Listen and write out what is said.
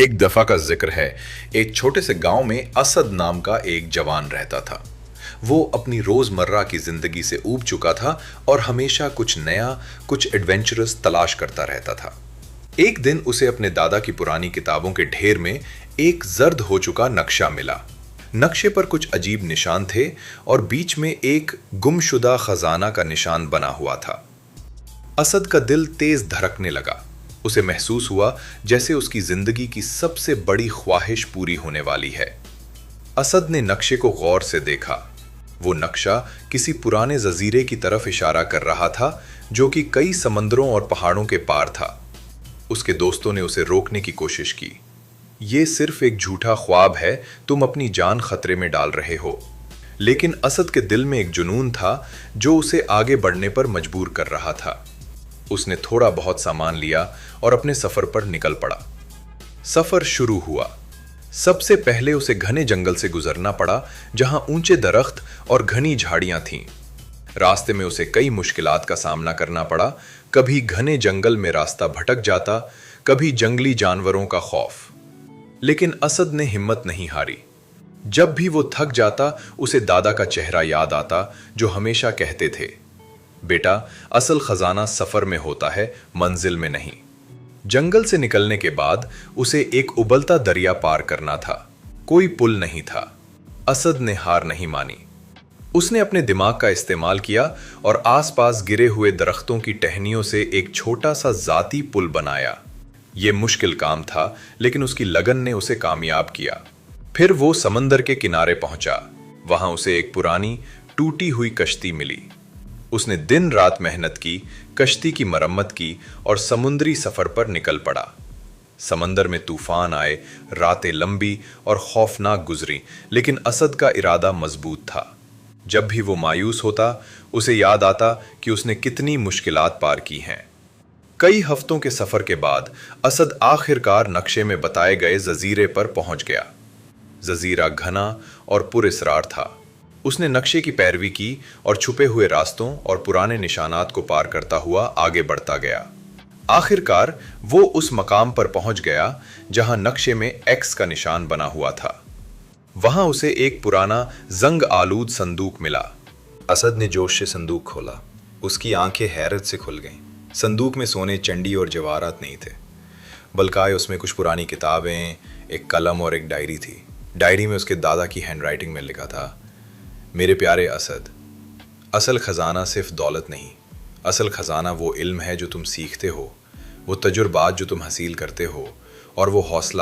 एक दफा का जिक्र है। एक छोटे से गांव में असद नाम का एक जवान रहता था। वो अपनी रोजमर्रा की जिंदगी से ऊब चुका था और हमेशा कुछ नया, कुछ एडवेंचरस तलाश करता रहता था। एक दिन उसे अपने दादा की पुरानी किताबों के ढेर में एक जर्द हो चुका नक्शा मिला। नक्शे पर कुछ अजीब निशान थे और बीच में एक गुमशुदा खजाना का निशान बना हुआ था। असद का दिल तेज धड़कने लगा। उसे महसूस हुआ जैसे उसकी जिंदगी की सबसे बड़ी ख्वाहिश पूरी होने वाली है। असद ने नक्शे को गौर से देखा। वो नक्शा किसी पुराने जजीरे की तरफ इशारा कर रहा था, जो कि कई समंदरों और पहाड़ों के पार था। उसके दोस्तों ने उसे रोकने की कोशिश की। ये सिर्फ एक झूठा ख्वाब है, तुम अपनी जान खतरे में डाल रहे हो। लेकिन असद के दिल में एक जुनून था जो उसे आगे बढ़ने पर मजबूर कर रहा था। उसने थोड़ा बहुत सामान लिया और अपने सफर पर निकल पड़ा। सफर शुरू हुआ। सबसे पहले उसे घने जंगल से गुजरना पड़ा, जहां ऊंचे दरख्त और घनी झाड़ियां थीं। रास्ते में उसे कई मुश्किलात का सामना करना पड़ा। कभी घने जंगल में रास्ता भटक जाता, कभी जंगली जानवरों का खौफ। लेकिन असद ने हिम्मत नहीं हारी। जब भी वो थक जाता, उसे दादा का चेहरा याद आता, जो हमेशा कहते थे, बेटा, असल खजाना सफर में होता है, मंजिल में नहीं। जंगल से निकलने के बाद उसे एक उबलता दरिया पार करना था। कोई पुल नहीं था। असद ने हार नहीं मानी। उसने अपने दिमाग का इस्तेमाल किया और आसपास गिरे हुए दरख्तों की टहनियों से एक छोटा सा जाती पुल बनाया। यह मुश्किल काम था, लेकिन उसकी लगन ने उसे कामयाब किया। फिर वो समंदर के किनारे पहुंचा। वहां उसे एक पुरानी टूटी हुई कश्ती मिली। उसने दिन रात मेहनत की, कश्ती की मरम्मत की और समुद्री सफर पर निकल पड़ा। समंदर में तूफान आए, रातें लंबी और खौफनाक गुजरी, लेकिन असद का इरादा मजबूत था। जब भी वो मायूस होता, उसे याद आता कि उसने कितनी मुश्किलात पार की हैं। कई हफ्तों के सफर के बाद असद आखिरकार नक्शे में बताए गए जजीरे पर पहुंच गया। जजीरा घना और पुरअसरार था। उसने नक्शे की पैरवी की और छुपे हुए रास्तों और पुराने निशानात को पार करता हुआ आगे बढ़ता गया। आखिरकार वो उस मकाम पर पहुंच गया जहां नक्शे में एक्स का निशान बना हुआ था। वहां उसे एक पुराना जंग आलूद संदूक मिला। असद ने जोश से संदूक खोला। उसकी आंखें हैरत से खुल गईं। संदूक में सोने, चंडी और जवाहरात नहीं थे, बल्कि उसमें कुछ पुरानी किताबें, एक कलम और एक डायरी थी। डायरी में उसके दादा की हैंडराइटिंग में लिखा था, मेरे प्यारे असद, असल खजाना सिर्फ दौलत नहीं, असल खजाना वो इल्म है जो तुम सीखते हो, वो तजुर्बात जो तुम हासिल करते हो, और वो हौसला